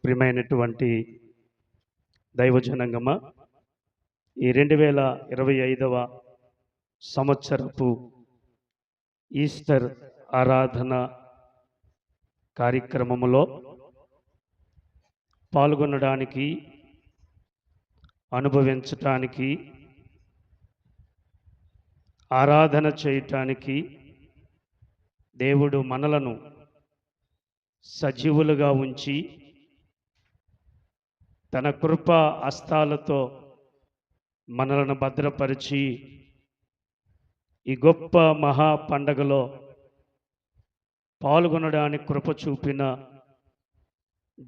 ప్రియమైనటువంటి దైవజనంగమా, ఈ 2025వ సంవత్సరపు ఈస్టర్ ఆరాధన కార్యక్రమములో పాల్గొనడానికి, అనుభవించటానికి, ఆరాధన చేయటానికి దేవుడు మనలను సజీవులుగా ఉంచి తన కృప హస్తాలతో మనలను భద్రపరిచి ఈ గొప్ప మహా పండగలో పాల్గొనడానికి కృప చూపిన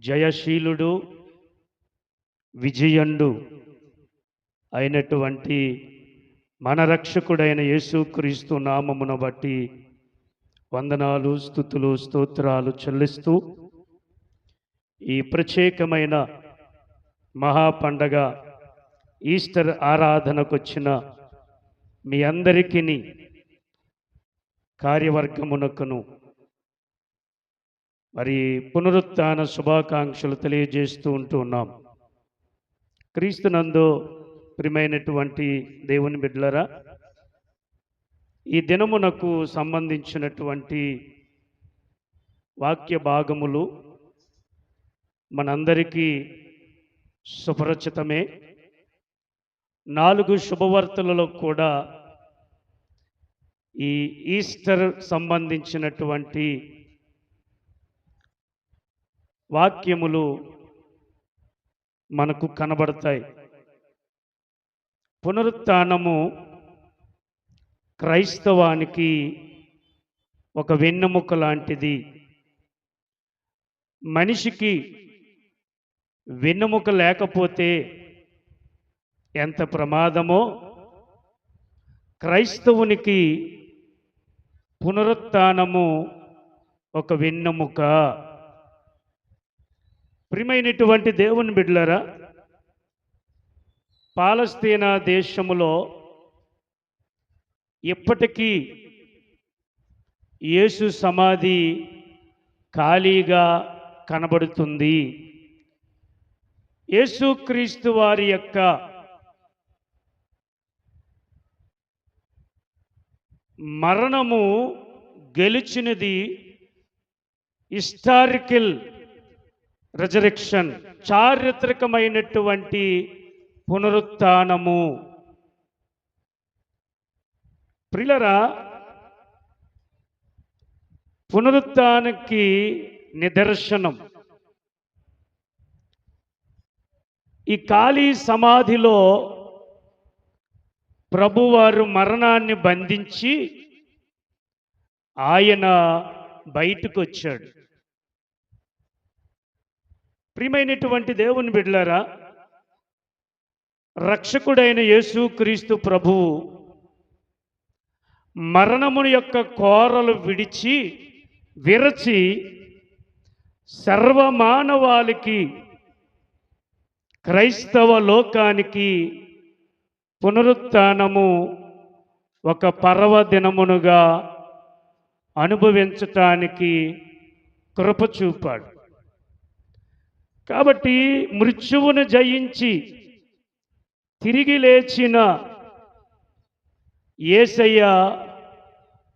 జయశీలుడు, విజయండు అయినటువంటి మన రక్షకుడైన యేసుక్రీస్తు నామమును బట్టి వందనాలు, స్తుతులు, స్తోత్రాలు చెల్లిస్తూ ఈ ప్రత్యేకమైన మహాపండగ ఈస్టర్ ఆరాధనకు వచ్చిన మీ అందరికీ కార్యవర్గమునకును మరి పునరుత్థాన శుభాకాంక్షలు తెలియజేస్తూ ఉంటున్నాం. క్రీస్తునందు ప్రియమైనటువంటి దేవుని బిడ్డలారా, ఈ దినమునకు సంబంధించినటువంటి వాక్య భాగములు మనందరికీ సుపరిచితమే. 4 శుభవార్తలలో కూడా ఈ ఈస్టర్ సంబంధించినటువంటి వాక్యములు మనకు కనబడతాయి. పునరుత్థానము క్రైస్తవానికి ఒక వెన్నెముక లాంటిది. మనిషికి వెన్నెముక లేకపోతే ఎంత ప్రమాదమో, క్రైస్తవునికి పునరుత్థానము ఒక వెన్నెముక. ప్రియమైనటువంటి దేవుని బిడ్డలారా, పాలస్తీనా దేశములో ఇప్పటికీ యేసు సమాధి ఖాళీగా కనబడుతుంది. యేసుక్రీస్తు వారి యొక్క మరణము గెలిచినది హిస్టారికల్ రెజరెక్షన్, చారిత్రకమైనటువంటి పునరుత్థానము. ప్రియులారా, పునరుత్థానానికి నిదర్శనం ఈ ఖాళీ సమాధిలో ప్రభువారు మరణాన్ని బంధించి ఆయన బయటకు వచ్చాడు. ప్రియమైనటువంటి దేవుని బిడ్డలారా, రక్షకుడైన యేసుక్రీస్తు ప్రభువు మరణముని యొక్క కోరలు విరచి సర్వమానవాళికి, క్రైస్తవ లోకానికి పునరుత్థానము ఒక పర్వదినమునుగా అనుభవించటానికి కృప చూపాడు. కాబట్టి మృత్యువును జయించి తిరిగి లేచిన యేసయ్య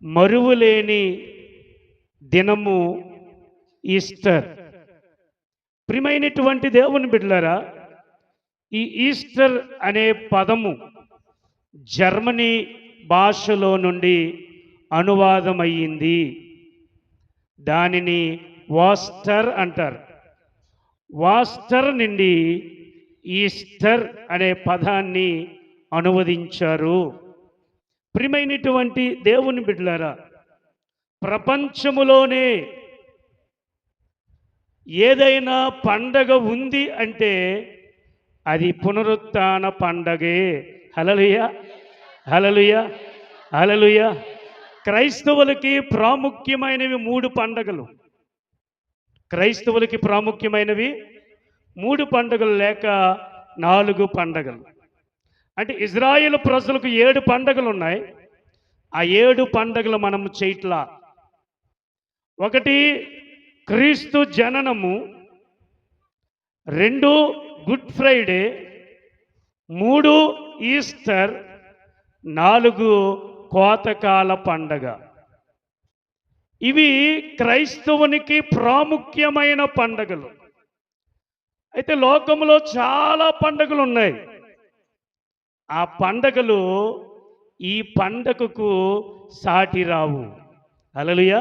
మరువులేని దినము ఈస్టర్. ప్రియమైనటువంటి దేవుని బిడ్డలారా, ఈ ఈస్టర్ అనే పదము జర్మనీ భాషలో నుండి అనువాదమయ్యింది. దానిని వాస్టర్ అంటారు. వాస్టర్ నుండి ఈస్టర్ అనే పదాన్ని అనువదించారు. ప్రియమైనటువంటి దేవుని బిడ్డలారా, ప్రపంచములోనే ఏదైనా పండగ ఉంది అంటే అది పునరుత్థాన పండగే. హల్లెలూయా, హల్లెలూయా, హల్లెలూయా. క్రైస్తవులకి ప్రాముఖ్యమైనవి 3 పండగలు. క్రైస్తవులకి ప్రాముఖ్యమైనవి 3 పండుగలు లేక 4 పండగలు. అంటే ఇజ్రాయేల్ ప్రజలకు 7 పండగలు ఉన్నాయి. ఆ 7 పండగలు మనం చేయట్లా. ఒకటి క్రీస్తు జననము, 2 గుడ్ ఫ్రైడే, 3 ఈస్టర్, 4 కోతకాల పండగ. ఇవి క్రైస్తవునికి ప్రాముఖ్యమైన పండగలు. అయితే లోకంలో చాలా పండగలు ఉన్నాయి. ఆ పండగలు ఈ పండగకు సాటి రావు. హల్లెలూయా.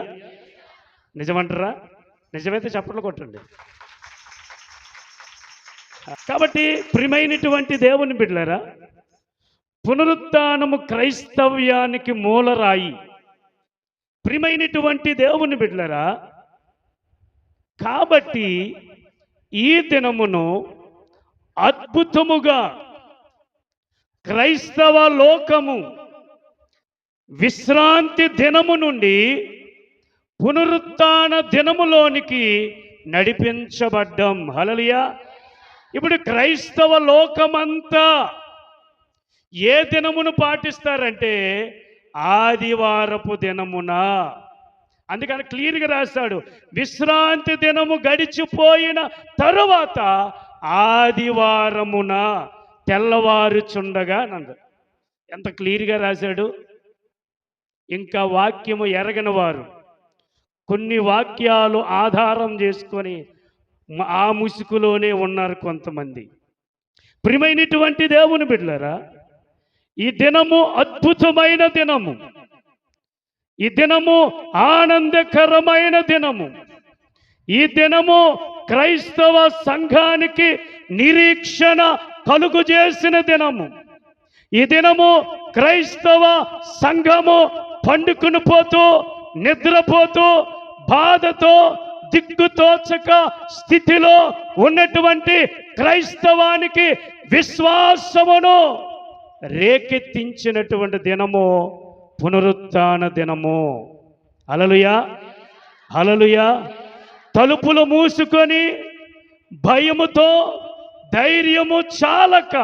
నిజమంటారా? నిజమైతే చప్పట్లు కొట్టండి. కాబట్టి ప్రియమైనటువంటి దేవుని బిడ్డలారా, పునరుత్థానము క్రైస్తవ్యానికి మూలరాయి. ప్రియమైనటువంటి దేవుని బిడ్డలారా, కాబట్టి ఈ దినమును అద్భుతముగా క్రైస్తవ లోకము విశ్రాంతి దినము నుండి పునరుత్థాన దినములోనికి నడిపించబడ్డం. హల్లెలూయా. ఇప్పుడు క్రైస్తవ లోకమంతా ఏ దినమును పాటిస్తారంటే ఆదివారపు దినమున. అందుకని క్లియర్గా రాస్తాడు, విశ్రాంతి దినము గడిచిపోయిన తరువాత ఆదివారమున తెల్లవారుచుండగా నందు. ఎంత క్లియర్గా రాశాడు. ఇంకా వాక్యము ఎరగని వారు కొన్ని వాక్యాలు ఆధారం చేసుకొని ఆ ముసుగులోనే ఉన్నారు కొంతమంది. ప్రియమైనటువంటి దేవుని బిడ్డలారా, ఈ దినము అద్భుతమైన దినము. ఈ దినము ఆనందకరమైన దినము. ఈ దినము క్రైస్తవ సంఘానికి నిరీక్షణ కలుగు చేసిన దినము. ఈ దినము క్రైస్తవ సంఘము పండుకుని పోతూ, నిద్రపోతూ, బాధతో, దిక్కుతోచక స్థితిలో ఉన్నటువంటి క్రైస్తవానికి విశ్వాసమును రేకెత్తించినటువంటి దినము పునరుత్థాన దినము. హల్లెలూయా. హల్లెలూయా. తలుపులు మూసుకొని భయముతో, ధైర్యము చాలక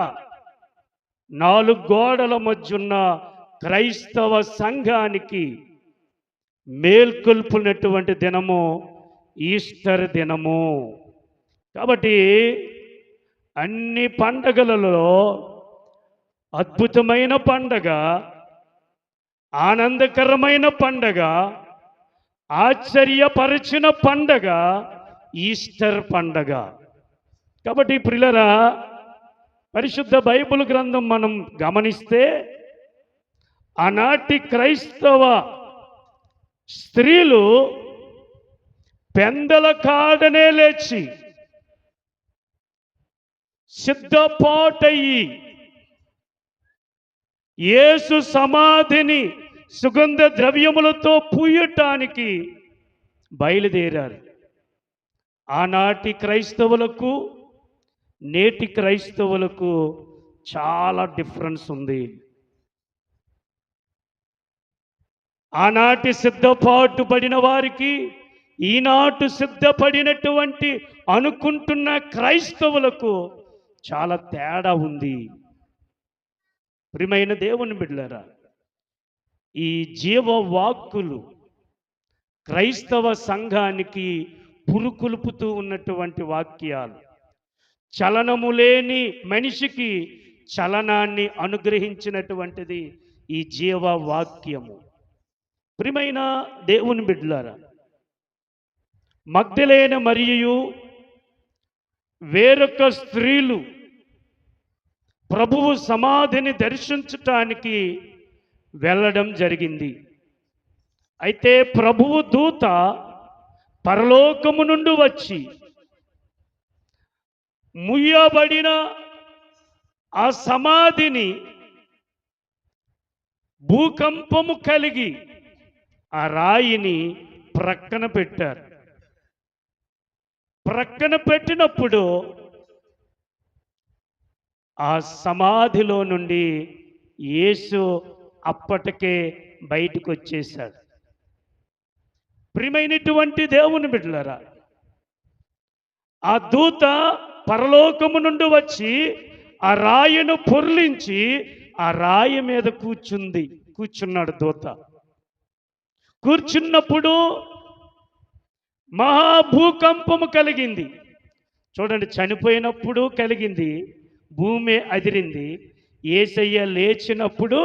4 గోడల మధ్యున్న క్రైస్తవ సంఘానికి మేల్కొల్పునటువంటి దినము ఈస్టర్ దినము. కాబట్టి అన్ని పండగలలో అద్భుతమైన పండగ, ఆనందకరమైన పండగ, ఆశ్చర్యపరిచిన పండగ ఈస్టర్ పండగ. కాబట్టి ప్రియులారా, పరిశుద్ధ బైబిల్ గ్రంథం మనం గమనిస్తే ఆనాటి క్రైస్తవ స్త్రీలు పెందల కాడనే లేచి సిద్ధపాటయ్యి యేసు సమాధిని సుగంధ ద్రవ్యములతో పూయటానికి బయలుదేరారు. ఆనాటి క్రైస్తవులకు నేటి క్రైస్తవులకు చాలా డిఫరెన్స్ ఉంది. ఆనాటి సిద్ధపాటు పడిన వారికి, ఈనాటి సిద్ధపడినటువంటి అనుకుంటున్న క్రైస్తవులకు చాలా తేడా ఉంది. ప్రియమైన దేవుని బిడ్డలారా, ఈ జీవవాక్కులు క్రైస్తవ సంఘానికి పురుకొల్పుతూ ఉన్నటువంటి వాక్యాలు. చలనము లేని మనిషికి చలనాన్ని అనుగ్రహించినటువంటిది ఈ జీవవాక్యము. ప్రియమైన దేవుని బిడ్డలారా, మగ్దలేన మరియు వేరొక స్త్రీలు ప్రభువు సమాధిని దర్శించటానికి వెళ్ళడం జరిగింది. అయితే ప్రభువు దూత పరలోకము నుండి వచ్చి ముయ్యబడిన ఆ సమాధిని భూకంపము కలిగి ఆ రాయిని ప్రక్కన పెట్టారు. ప్రక్కన పెట్టినప్పుడు ఆ సమాధిలో నుండి యేసు అప్పటికే బయటకు వచ్చేశాడు. ప్రియమైనటువంటి దేవుని బిడ్డలారా, ఆ దూత పరలోకము నుండి వచ్చి ఆ రాయిను పొర్లించి ఆ రాయి మీద కూర్చున్నాడు దూత. కూర్చున్నప్పుడు మహాభూకంపము కలిగింది. చూడండి, చనిపోయినప్పుడు కలిగింది, భూమి అదిరింది. యేసయ్య లేచినప్పుడు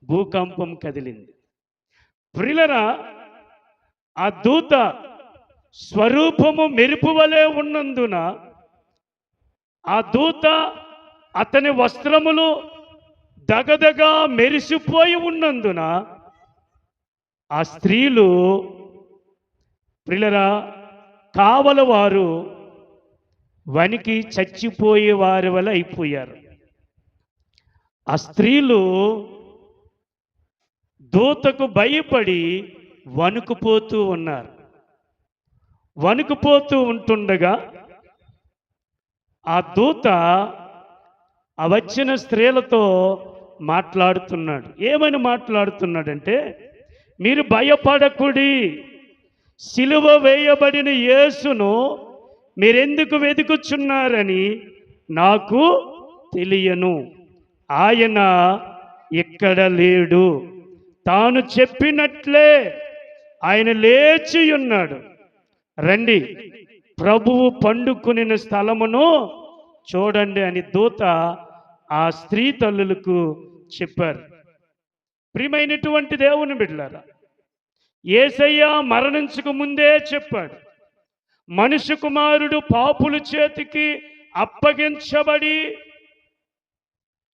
భూకంపం కదిలింది. ప్రియులారా, ఆ దూత స్వరూపము మెరుపు వలె ఉన్నందున, ఆ దూత అతని వస్త్రములు దగదగా మెరిసిపోయి ఉన్నందున, ఆ స్త్రీలు, ప్రియులారా, కావలవారు వనికి చచ్చిపోయే వారి వల్ల అయిపోయారు. ఆ స్త్రీలు దూతకు భయపడి వణుకుపోతూ ఉన్నారు. వణుకుపోతూ ఉంటుండగా ఆ దూత ఆ వచ్చిన స్త్రీలతో మాట్లాడుతున్నాడు. ఏమని మాట్లాడుతున్నాడంటే, మీరు భయపడకుడి, సిలువ వేయబడిన యేసును మీరెందుకు వెతుకుచున్నారని నాకు తెలియను. ఆయన ఇక్కడ లేడు, తాను చెప్పినట్లే ఆయన లేచి ఉన్నాడు. రండి, ప్రభువు పండుకొనిన స్థలమును చూడండి అని దూత ఆ స్త్రీ తల్లులకు చెప్పారు. ప్రియమైనటువంటి దేవుని బిడ్డలారా, యేసయ్య మరణించక ముందే చెప్పాడు, మనుష్య కుమారుడు పాపుల చేతికి అప్పగించబడి,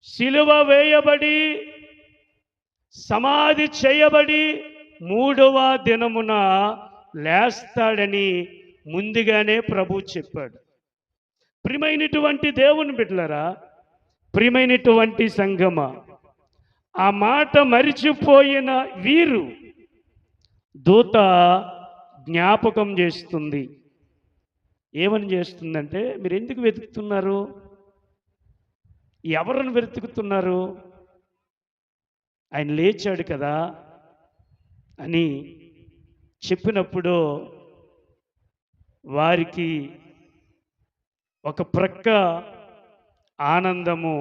సిలువ వేయబడి, సమాధి చేయబడి 3వ దినమున లేస్తాడని ముందుగానే ప్రభు చెప్పాడు. ప్రియమైనటువంటి దేవుని బిడ్డలారా, ప్రియమైనటువంటి సంగమ, ఆ మాట మరిచిపోయిన వీరు దూత జ్ఞాపకం చేస్తుంది. ఏమని చేస్తుందంటే, మీరు ఎందుకు వెతుకుతున్నారు, ఎవరిని వెతుకుతున్నారు, ఆయన లేచాడు కదా అని చెప్పినప్పుడు వారికి ఒక ప్రక్క ఆనందము,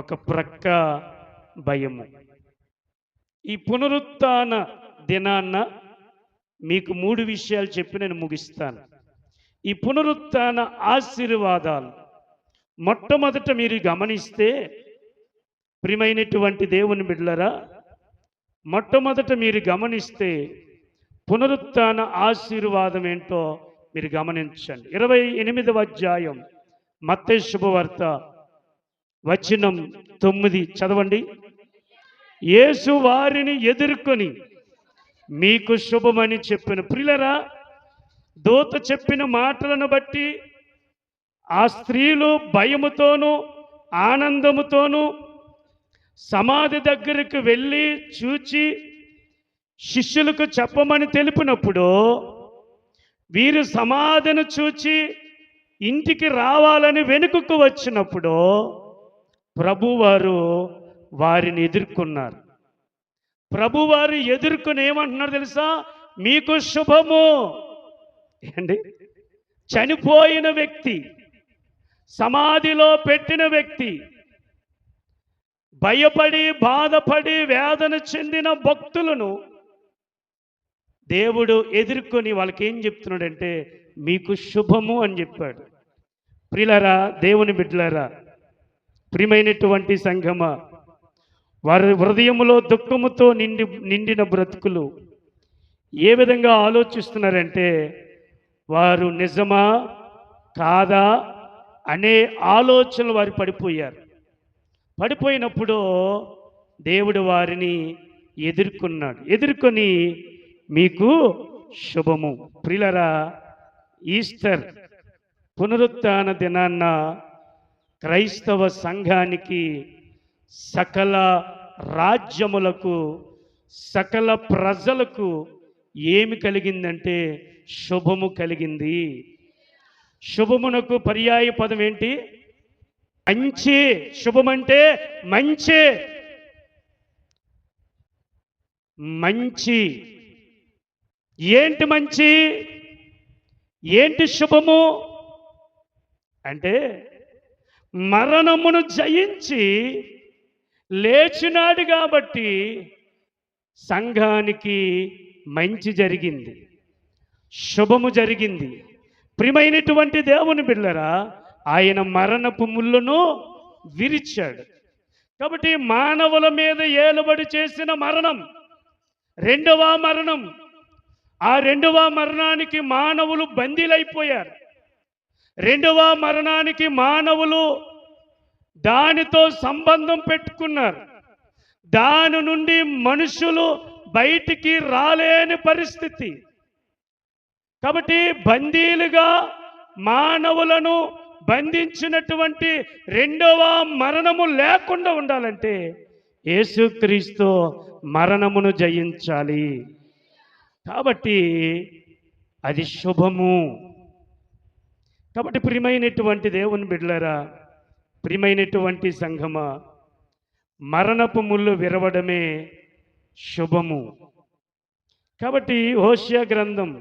ఒక ప్రక్క భయము. ఈ పునరుత్థాన దినాన్న మీకు 3 విషయాలు చెప్పి నేను ముగిస్తాను. ఈ పునరుత్థాన ఆశీర్వాదాలు మొట్టమొదట మీరు గమనిస్తే, ప్రియమైనటువంటి దేవుని బిడ్డలారా, మొట్టమొదట మీరు గమనిస్తే పునరుత్థాన ఆశీర్వాదం ఏంటో మీరు గమనించండి. 28వ అధ్యాయం మత్తయి శుభవార్త వచనం 9 చదవండి. యేసు వారిని ఎదుర్కొని మీకు శుభమని చెప్పిన. ప్రియులారా, దూత చెప్పిన మాటలను బట్టి ఆ స్త్రీలు భయముతోనూ ఆనందముతోనూ సమాధి దగ్గరికి వెళ్ళి చూచి శిష్యులకు చెప్పమని తెలిపినప్పుడు, వీరు సమాధిని చూచి ఇంటికి రావాలని వెనుకకు వచ్చినప్పుడు ప్రభువారు వారిని ఎదుర్కొన్నారు. ప్రభువారు ఎదుర్కొని ఏమంటున్నారు తెలుసా? మీకు శుభము. ఏండి, చనిపోయిన వ్యక్తి, సమాధిలో పెట్టిన వ్యక్తి, భయపడి బాధపడి వేదన చెందిన భక్తులను దేవుడు ఎదుర్కొని వాళ్ళకి ఏం చెప్తున్నాడంటే, మీకు శుభము అని చెప్పాడు. ప్రియులారా, దేవుని బిడ్డలారా, ప్రియమైనటువంటి సంఘమ, వారి హృదయములో దుఃఖముతో నిండిన బ్రతుకులు ఏ విధంగా ఆలోచిస్తున్నారంటే, వారు నిజమా కాదా అనే ఆలోచనలు వారు పడిపోయారు. పడిపోయినప్పుడు దేవుడు వారిని ఎదుర్కొన్నాడు. ఎదుర్కొని మీకు శుభము. ప్రియులారా, ఈస్టర్ పునరుత్థాన దినాన్న క్రైస్తవ సంఘానికి, సకల రాజ్యములకు, సకల ప్రజలకు ఏమి కలిగిందంటే శుభము కలిగింది. శుభమునకు పర్యాయ పదం ఏంటి? మంచి. శుభమంటే మంచి. మంచి ఏంటి? మంచి ఏంటి? శుభము అంటే మరణమును జయించి లేచినాడు కాబట్టి సంఘానికి మంచి జరిగింది, శుభము జరిగింది. ప్రియమైనటువంటి దేవుని బిడ్డలారా, ఆయన మరణపు ముళ్ళును విరిచాడు. కాబట్టి మానవుల మీద ఏలుబడి చేసిన మరణం రెండవ మరణం. ఆ రెండవ మరణానికి మానవులు బందీలైపోయారు. రెండవ మరణానికి మానవులు దానితో సంబంధం పెట్టుకున్నారు. దాని నుండి మనుషులు బయటికి రాలేని పరిస్థితి. కాబట్టి బందీలుగా మానవులను బంధించినటువంటి రెండవ మరణము లేకుండా ఉండాలంటే యేసుక్రీస్తు మరణమును జయించాలి. కాబట్టి అది శుభము. కాబట్టి ప్రియమైనటువంటి దేవుని బిడ్డలారా, ప్రియమైనటువంటి సంఘమా, మరణపు ముళ్ళు విరవడమే శుభము. కాబట్టి హోషేయ గ్రంథం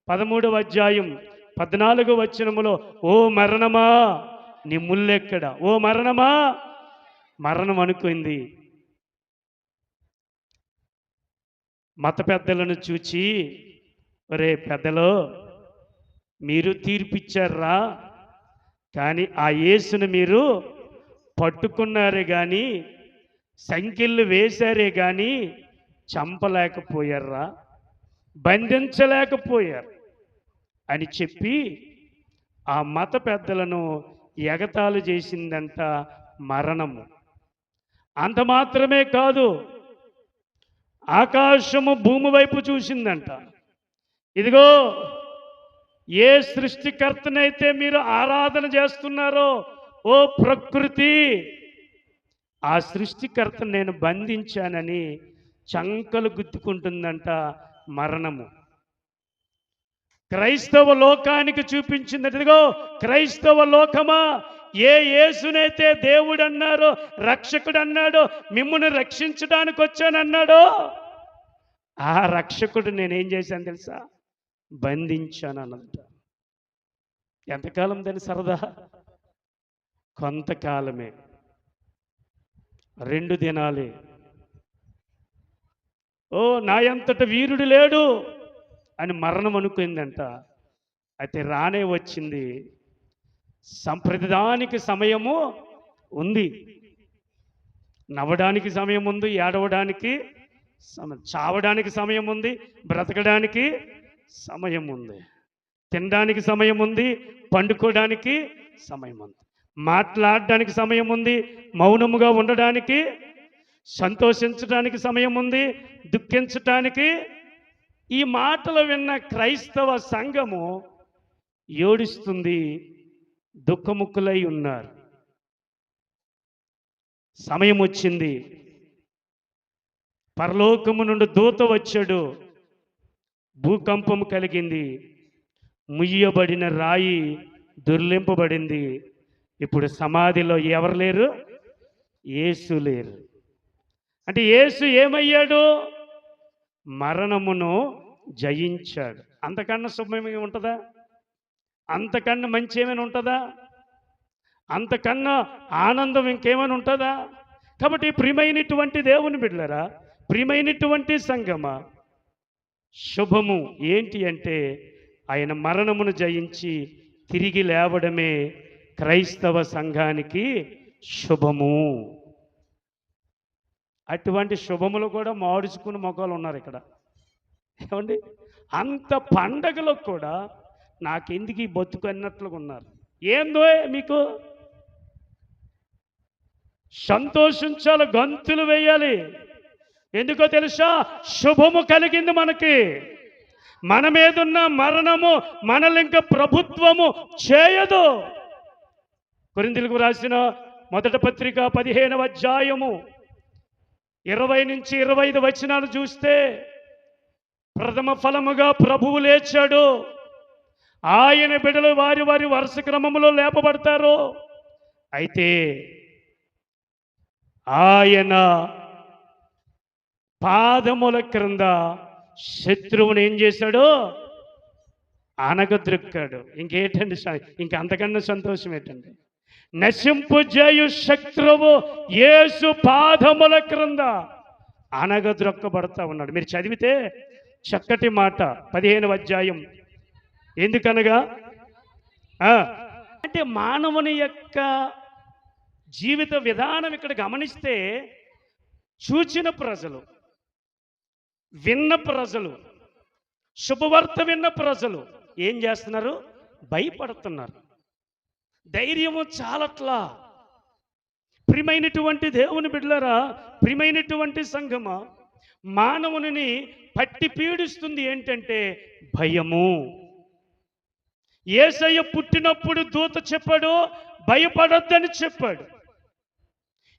13వ అధ్యాయం 14వ వచనములో, ఓ మరణమా నీ ముల్లెక్కడ, ఓ మరణమా, మరణం అనుకుంది. మత పెద్దలను చూచి, ఒరే పెద్దలో మీరు తీర్పిచ్చారా, కానీ ఆ యేసును మీరు పట్టుకున్నారే కానీ, సంకెళ్ళు వేశారే కానీ చంపలేకపోయారా, బంధించలేకపోయారు అని చెప్పి ఆ మత పెద్దలను ఎగతాళి చేసిందంట మరణము. అంత మాత్రమే కాదు, ఆకాశము భూమి వైపు చూసిందంట. ఇదిగో ఏ సృష్టికర్తనైతే మీరు ఆరాధన చేస్తున్నారో, ఓ ప్రకృతి, ఆ సృష్టికర్తను నేను బంధించానని చంకలు గుద్దుకుంటుందంట మరణము. క్రైస్తవ లోకానికి చూపించింది, ఇదిగో క్రైస్తవ లోకమా, ఏ యేసునైతే దేవుడు అన్నారో, రక్షకుడు అన్నాడో, మిమ్మును రక్షించడానికి వచ్చానన్నాడో, ఆ రక్షకుడు నేనేం చేశాను తెలుసా, బంధించాను అన్నట. ఎంతకాలం దాని సరదా? కొంతకాలమే, 2 దినాలే. ఓ నా ఎంతట వీరుడు లేడు అని మరణం అనుకుందంట. అయితే రానే వచ్చింది. ప్రతిదానికి సమయము ఉంది. నవ్వడానికి సమయం ఉంది, ఏడవడానికి చావడానికి సమయం ఉంది, బ్రతకడానికి సమయం ఉంది, తినడానికి సమయం ఉంది, పండుకోవడానికి సమయం ఉంది, మాట్లాడడానికి సమయం ఉంది, మౌనముగా ఉండడానికి, సంతోషించడానికి సమయం ఉంది, దుఃఖించటానికి. ఈ మాటలు విన్న క్రైస్తవ సంఘము ఏడుస్తుంది, దుఃఖముక్కులై ఉన్నారు. సమయం వచ్చింది, పరలోకము నుండి దూత వచ్చాడు, భూకంపము కలిగింది, ముయ్యబడిన రాయి దొర్లింపబడింది. ఇప్పుడు సమాధిలో ఎవరు లేరు? యేసు లేరు. అంటే యేసు ఏమయ్యాడు? మరణమును జయించాడు. అంతకన్నా శుభమేమి ఉంటుందా? అంతకన్నా మంచి ఏమైనా ఉంటుందా? అంతకన్నా ఆనందం ఇంకేమైనా ఉంటుందా? కాబట్టి ప్రియమైనటువంటి దేవుని బిడ్డలారా, ప్రియమైనటువంటి సంఘమా, శుభము ఏంటి అంటే ఆయన మరణమును జయించి తిరిగి లేవడమే క్రైస్తవ సంఘానికి శుభము. అటువంటి శుభములు కూడా మాడుచుకుని మొక్కలు ఉన్నారు ఇక్కడ. ఏమండి, అంత పండగలకు కూడా నాకెందుకు ఈ బతుకు అన్నట్లుగా ఉన్నారు. ఏందో మీకు సంతోషించాలి, గంతులు వేయాలి. ఎందుకో తెలుసా? శుభము కలిగింది మనకి. మన మీదున్న మరణము మనల్ని ఇంకా ప్రభుత్వము చేయదు. కొరింథీయులకు రాసిన మొదటి పత్రిక 15వ అధ్యాయము 20 నుంచి 25 వచనాలు చూస్తే, ప్రథమ ఫలముగా ప్రభువు లేచాడు, ఆయన బిడ్డలు వారి వారి వరుస క్రమములో లేపబడతారు. అయితే ఆయన పాదముల క్రింద శత్రువుని ఏం చేశాడు? అనగద్రొక్కాడు. ఇంకేంటండి, ఇంక అంతకన్నా సంతోషం ఏంటండి? నశింపుజేయు శత్రువు యేసు పాదముల క్రింద అనగద్రొక్కబడతా ఉన్నాడు. మీరు చదివితే చక్కటి మాట 15వ అధ్యాయం. ఎందుకనగా ఆ, అంటే మానవుని యొక్క జీవిత విధానం ఇక్కడ గమనిస్తే చూచిన ప్రజలు, విన్న ప్రజలు, శుభవార్త విన్న ప్రజలు ఏం చేస్తున్నారు? భయపడుతున్నారు. ధైర్యము చాలట్లా. ప్రియమైనటువంటి దేవుని బిడ్డలారా, ప్రియమైనటువంటి సంఘమా, మానవుని పట్టి పీడిస్తుంది ఏంటంటే భయము. యేసయ్య పుట్టినప్పుడు దూత చెప్పాడు, భయపడొద్దని చెప్పాడు.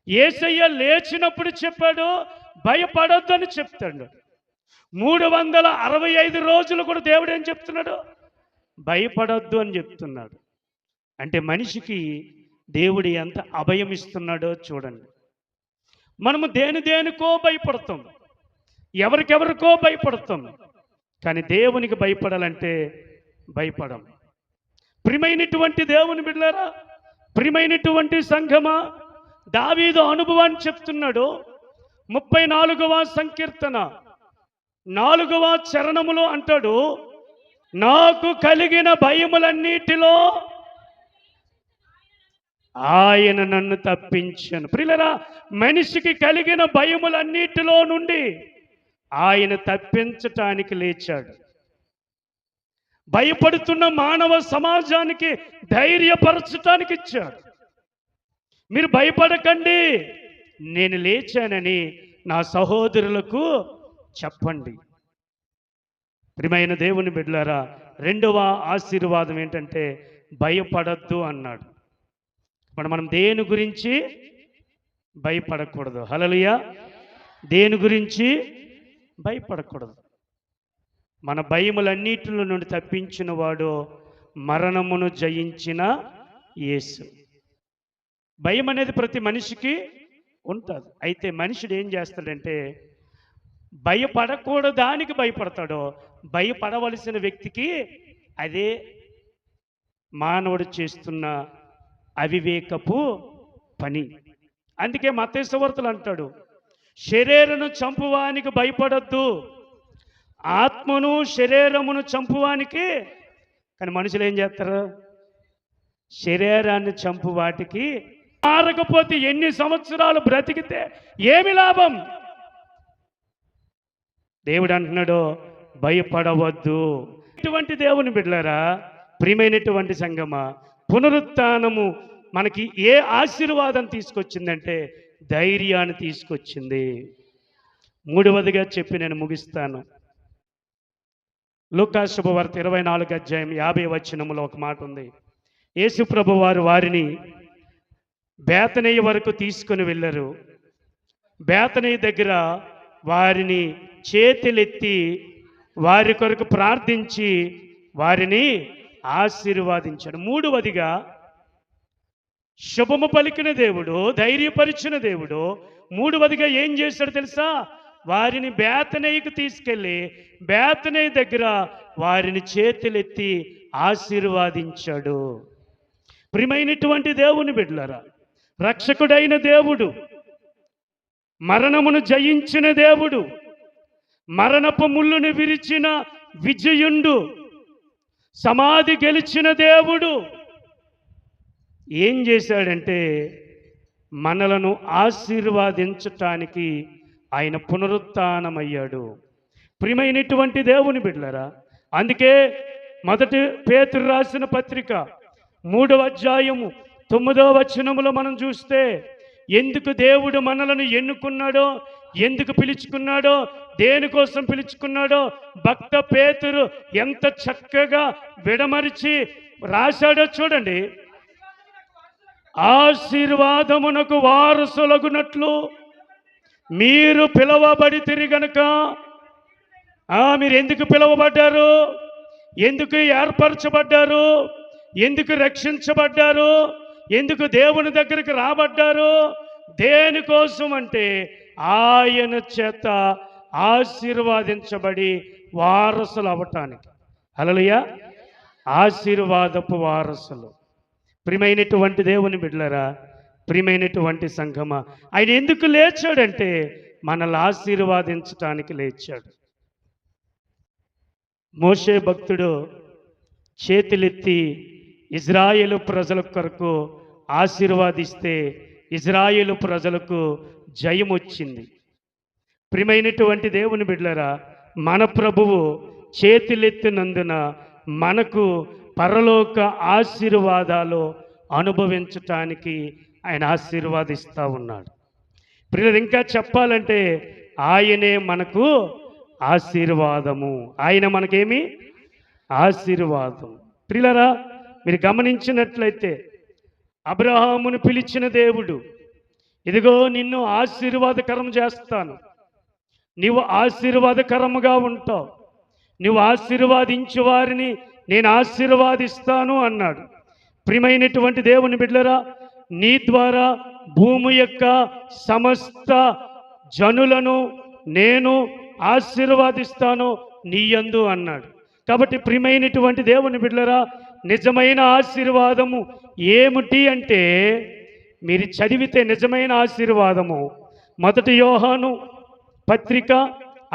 యేసయ్య లేచినప్పుడు చెప్పాడు, భయపడొద్దని చెప్తాడు. 365 రోజులు కూడా దేవుడు ఏం చెప్తున్నాడు? భయపడొద్దు అని చెప్తున్నాడు. అంటే మనిషికి దేవుడు ఎంత అభయం ఇస్తున్నాడో చూడండి. మనము దేనికో భయపడతాం, ఎవరికెవరికో భయపడతాం, కానీ దేవునికి భయపడాలంటే భయపడం. ప్రియమైనటువంటి దేవుని బిడ్డలారా, ప్రియమైనటువంటి సంఘమా, దావీదు అనుభవాన్ని చెప్తున్నాడు. 34వ సంకీర్తన 4వ చరణములో అంటాడు, నాకు కలిగిన భయములన్నిటిలో ఆయన నన్ను తప్పించాను. ప్రియులారా, మనిషికి కలిగిన భయములన్నిటిలో నుండి ఆయన తప్పించటానికి లేచాడు. భయపడుతున్న మానవ సమాజానికి ధైర్యపరచటానికి ఇచ్చాడు. మీరు భయపడకండి, నేను లేచానని నా సహోదరులకు చెప్పండి. ప్రియమైన దేవుని బిడ్డలారా, రెండవ ఆశీర్వాదం ఏంటంటే భయపడద్దు అన్నాడు. ఇప్పుడు మనం దేని గురించి భయపడకూడదు. హల్లెలూయా. దేని గురించి భయపడకూడదు. మన భయములన్నిటిలో నుండి తప్పించిన వాడు మరణమును జయించిన యేసు. భయం అనేది ప్రతి మనిషికి ఉంటుంది. అయితే మనుషుడు ఏం చేస్తాడంటే భయపడకూడదానికి భయపడతాడో, భయపడవలసిన వ్యక్తికి అదే మానవుడు చేస్తున్న అవివేకపు పని. అందుకే మత్తయి సువార్తలో అంటాడు, శరీరను చంపువానికి భయపడొద్దు, ఆత్మను శరీరమును చంపువానికి. కానీ మనుషులు ఏం చేస్తారు? శరీరాన్ని చంపు వాటికి మారకపోతే ఎన్ని సంవత్సరాలు బ్రతికితే ఏమి లాభం? దేవుడు అంటున్నాడు, భయపడవద్దు. ఇటువంటి దేవుని బిడ్డలారా, ప్రియమైనటువంటి సంగమా, పునరుత్థానము మనకి ఏ ఆశీర్వాదం తీసుకొచ్చిందంటే ధైర్యాన్ని తీసుకొచ్చింది. మూడవదిగా చెప్పి నేను ముగిస్తాను. లూకా శుభవార్త 24వ అధ్యాయం 50వ వచనములో ఒక మాట ఉంది. యేసు ప్రభు వారు వారిని బేతనీయ వరకు తీసుకొని వెళ్ళారు. బేతనీయ దగ్గర వారిని చేతులెత్తి వారి కొరకు ప్రార్థించి వారిని ఆశీర్వాదించాడు. మూడవదిగా శుభము పలికిన దేవుడు, ధైర్యపరిచిన దేవుడు మూడవదిగా ఏం చేశాడు తెలుసా? వారిని బేతనీయకు తీసుకెళ్ళి బేతనీయ దగ్గర వారిని చేతులెత్తి ఆశీర్వాదించాడు. ప్రియమైనటువంటి దేవుని బిడ్డలారా, రక్షకుడైన దేవుడు, మరణమును జయించిన దేవుడు, మరణపు ముళ్ళును విరిచిన విజయుండు, సమాధి గెలిచిన దేవుడు ఏం చేశాడంటే మనలను ఆశీర్వాదించటానికి ఆయన పునరుత్థానమయ్యాడు. ప్రియమైనటువంటి దేవుని బిడ్డలారా, అందుకే మొదటి పేతురు రాసిన పత్రిక 3వ అధ్యాయము 9వ వచనములో మనం చూస్తే ఎందుకు దేవుడు మనలను ఎన్నుకున్నాడో, ఎందుకు పిలుచుకున్నాడో, దేనికోసం పిలుచుకున్నాడో భక్త పేతురు ఎంత చక్కగా విడమరిచి రాశాడో చూడండి. ఆశీర్వాదమునకు వారసులగునట్లు మీరు పిలవబడితిరి గనుక. మీరు ఎందుకు పిలువబడ్డారు? ఎందుకు ఏర్పరచబడ్డారు? ఎందుకు రక్షించబడ్డారు? ఎందుకు దేవుని దగ్గరికి రాబడ్డారు? దేనికోసం అంటే ఆయన చేత ఆశీర్వాదించబడి వారసులు అవ్వటానికి. హల్లెలూయా. ఆశీర్వాదపు వారసులు. ప్రియమైనటువంటి దేవుని బిడ్డలారా, ప్రియమైనటువంటి సంఘమా, ఆయన ఎందుకు లేచాడంటే మనల్ని ఆశీర్వాదించటానికి లేచాడు. మోషే భక్తుడు చేతులెత్తి ఇజ్రాయేలు ప్రజల కొరకు ఆశీర్వాదిస్తే ఇజ్రాయేలు ప్రజలకు జయం వచ్చింది. ప్రియమైనటువంటి దేవుని బిడ్డలారా, మన ప్రభువు చేతులెత్తినందున మనకు పరలోక ఆశీర్వాదాలు అనుభవించటానికి ఆయన ఆశీర్వాదిస్తూ ఉన్నాడు. ప్రియులు, ఇంకా చెప్పాలంటే ఆయనే మనకు ఆశీర్వాదము. ఆయన మనకేమి ఆశీర్వాదం. ప్రియులరా, మీరు గమనించినట్లయితే అబ్రహామును పిలిచిన దేవుడు, ఇదిగో నిన్ను ఆశీర్వాదకరం చేస్తాను, నీవు ఆశీర్వాదకరముగా ఉంటావు, నువ్వు ఆశీర్వాదించు వారిని నేను ఆశీర్వాదిస్తాను అన్నాడు. ప్రియమైనటువంటి దేవుని బిడ్డలారా, నీ ద్వారా భూమి యొక్క సమస్త జనులను నేను ఆశీర్వాదిస్తాను నీ యందు అన్నాడు. కాబట్టి ప్రియమైనటువంటి దేవుని బిడ్డలారా, నిజమైన ఆశీర్వాదము ఏమిటి అంటే, మీరు చదివితే నిజమైన ఆశీర్వాదము 1 యోహాను పత్రిక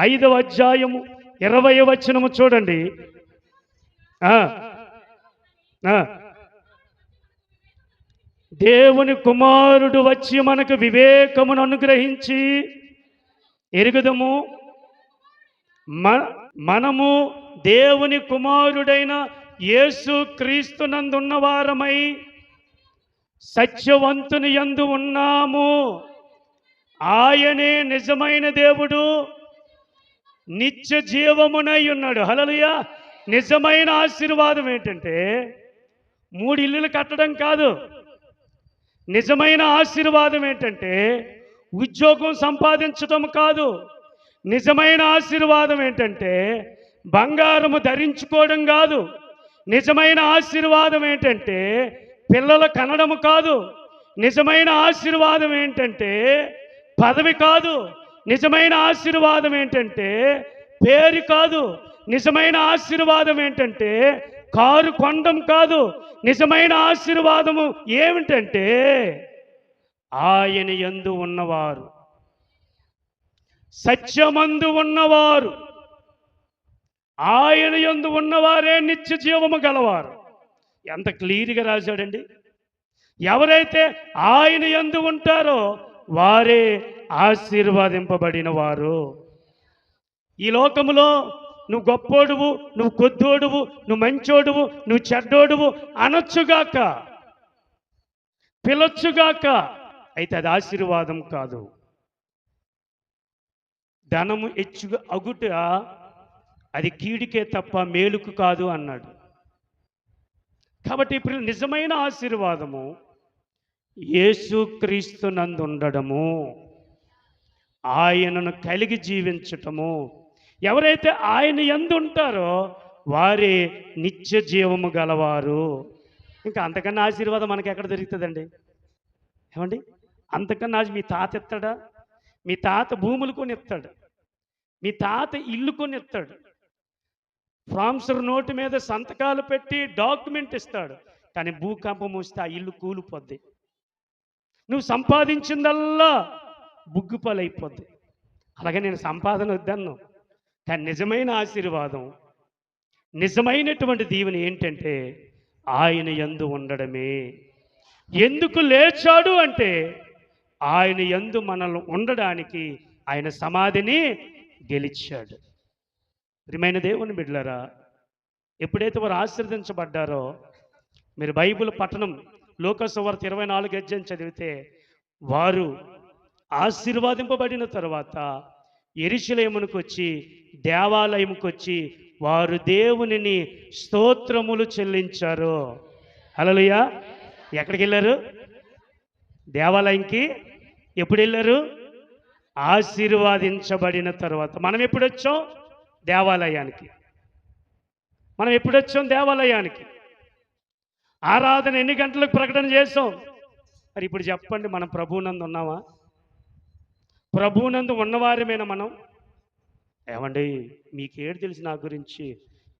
5వ అధ్యాయము 20వ వచనము చూడండి. దేవుని కుమారుడు వచ్చి మనకు వివేకమును అనుగ్రహించి ఎరుగుదము, మనము దేవుని కుమారుడైన యేసు క్రీస్తునందున్న వారమై సత్యవంతుని యందు ఉన్నాము. ఆయనే నిజమైన దేవుడు, నిత్య జీవమునై ఉన్నాడు. హల్లెలూయా. నిజమైన ఆశీర్వాదం ఏంటంటే 3 ఇల్లులు కట్టడం కాదు. నిజమైన ఆశీర్వాదం ఏంటంటే ఉద్యోగం సంపాదించటం కాదు. నిజమైన ఆశీర్వాదం ఏంటంటే బంగారము ధరించుకోవడం కాదు. నిజమైన ఆశీర్వాదం ఏంటంటే పిల్లల కనడము కాదు. నిజమైన ఆశీర్వాదం ఏంటంటే పదవి కాదు. నిజమైన ఆశీర్వాదం ఏంటంటే పేరు కాదు. నిజమైన ఆశీర్వాదం ఏంటంటే కారు కొండం కాదు. నిజమైన ఆశీర్వాదము ఏమిటంటే ఆయన యందు ఉన్నవారు, సత్యమందు ఉన్నవారు, ఆయన యందు ఉన్నవారే నిత్య జీవము గలవారు. ఎంత క్లియర్గా రాశాడండి. ఎవరైతే ఆయన యందు ఉంటారో వారే ఆశీర్వాదింపబడిన వారు. ఈ లోకములో నువ్వు గొప్పోడువు, నువ్వు కొద్దోడువు, నువ్వు మంచోడువు, నువ్వు చెడ్డోడువు అనొచ్చుగాక, పిలొచ్చుగాక, అయితే అది ఆశీర్వాదం కాదు. ధనము హెచ్చుగా అగుట అది కీడికే తప్ప మేలుకు కాదు అన్నాడు. కాబట్టి ఇప్పుడు నిజమైన ఆశీర్వాదము యేసుక్రీస్తునందు ఉండడము, ఆయనను కలిగి జీవించటము. ఎవరైతే ఆయన యందు ఉంటారో వారే నిత్య జీవము గలవారు. ఇంకా అంతకన్నా ఆశీర్వాదం మనకి ఎక్కడ దొరుకుతుందండి? ఏమండి, అంతకన్నా మీ తాత ఇస్తాడా? మీ తాత భూములు కొని ఇస్తాడు, మీ తాత ఇల్లు కొని ఇస్తాడు, ప్రామిసర్ నోటు మీద సంతకాలు పెట్టి డాక్యుమెంట్ ఇస్తాడు. కానీ భూకంపం వస్తే ఆ ఇల్లు కూలిపోద్ది. నువ్వు సంపాదించిందల్లా బుగ్గుపాలైపోద్ది. అలాగే నేను సంపాదన వద్దన్ను. కానీ నిజమైన ఆశీర్వాదం, నిజమైనటువంటి దీవెన ఏంటంటే ఆయన యందు ఉండడమే. ఎందుకు లేచాడు అంటే ఆయన యందు మనల్ని ఉండడానికి ఆయన సమాధిని గెలిచాడు. ప్రియమైన దేవుని బిడ్డలారా, ఎప్పుడైతే వారు ఆశీర్వదించబడ్డారో, మీరు బైబిల్ పట్టణం లోకసువార్త 24 అధ్యాయం చదివితే వారు ఆశీర్వాదింపబడిన తర్వాత యెరూషలేమునకు వచ్చి, దేవాలయముకు వచ్చి వారు దేవునిని స్తోత్రములు చెల్లించారు. హల్లెలూయా. ఎక్కడికి వెళ్ళారు? దేవాలయంకి. ఎప్పుడు వెళ్ళారు? ఆశీర్వాదించబడిన తర్వాత. మనం ఎప్పుడు వచ్చాం దేవాలయానికి? మనం ఎప్పుడు వచ్చాం దేవాలయానికి? ఆరాధన ఎన్ని గంటలకు ప్రకటన చేసాం? మరి ఇప్పుడు చెప్పండి, మనం ప్రభువునందు ఉన్నామా? ప్రభువునందు ఉన్నవారమేనా మనం? ఏమండి, మీకేడు తెలుసు నా గురించి?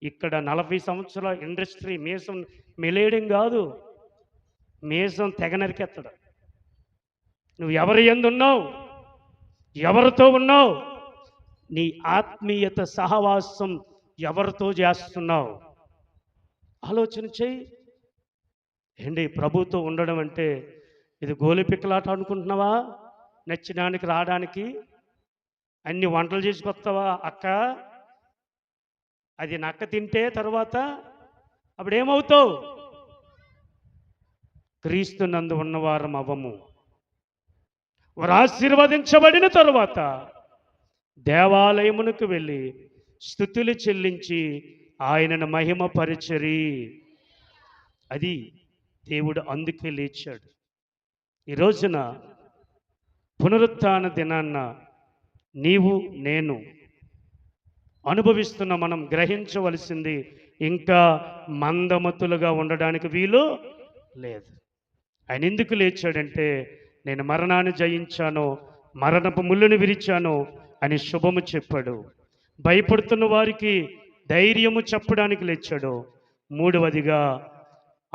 ఇక్కడ 40 సంవత్సరాల ఇండస్ట్రీ, మీసం మెలేయడం కాదు, మీసం తెగ నరికెత్తడు. నువ్వు ఎవరి యందు ఉన్నావు? ఎవరితో ఉన్నావు? నీ ఆత్మీయత సహవాసం ఎవరితో చేస్తున్నావు? ఆలోచన చెయ్యి. ఏంటి ప్రభుతో ఉండడం అంటే ఇది గోలిపిక్కలాట అనుకుంటున్నావా? నచ్చడానికి రావడానికి అన్ని వంటలు చేసుకొస్తావా అక్క? అది నక్క తింటే తర్వాత అప్పుడేమవుతావు? క్రీస్తునందు ఉన్నవారం అవ్వము. వారు ఆశీర్వదించబడిన తరువాత దేవాలయమునకు వెళ్ళి స్తుతులు చెల్లించి ఆయనను మహిమపరచరి. అది దేవుడు అందుకే లేచాడు. ఈ రోజున పునరుత్థాన దినాన్న నీవు నేను అనుభవిస్తున్న మనం గ్రహించవలసింది ఇంకా మందమతులుగా ఉండడానికి వీలు లేదు. ఆయన ఎందుకు లేచాడంటే నేను మరణాన్ని జయించాను, మరణపు ముళ్ళును విరిచాను అని శుభము చెప్పాడు. భయపడుతున్న వారికి ధైర్యము చెప్పడానికి లేచాడు. మూడవదిగా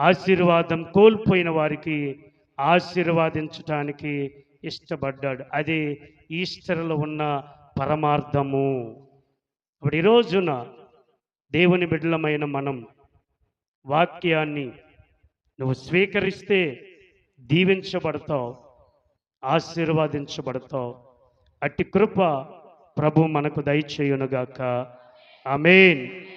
ఆశీర్వాదం కోల్పోయిన వారికి ఆశీర్వాదించటానికి ఇష్టపడ్డాడు. అది ఈస్టర్లో ఉన్న పరమార్థము. ఇప్పుడు ఈ రోజున దేవుని బిడ్డలమైన మనం వాక్యాన్ని నువ్వు స్వీకరిస్తే దీవించబడతావు, ఆశీర్వాదించబడతావు. అట్టి కృప ప్రభు మనకు దయచేయునుగాక. ఆమేన్.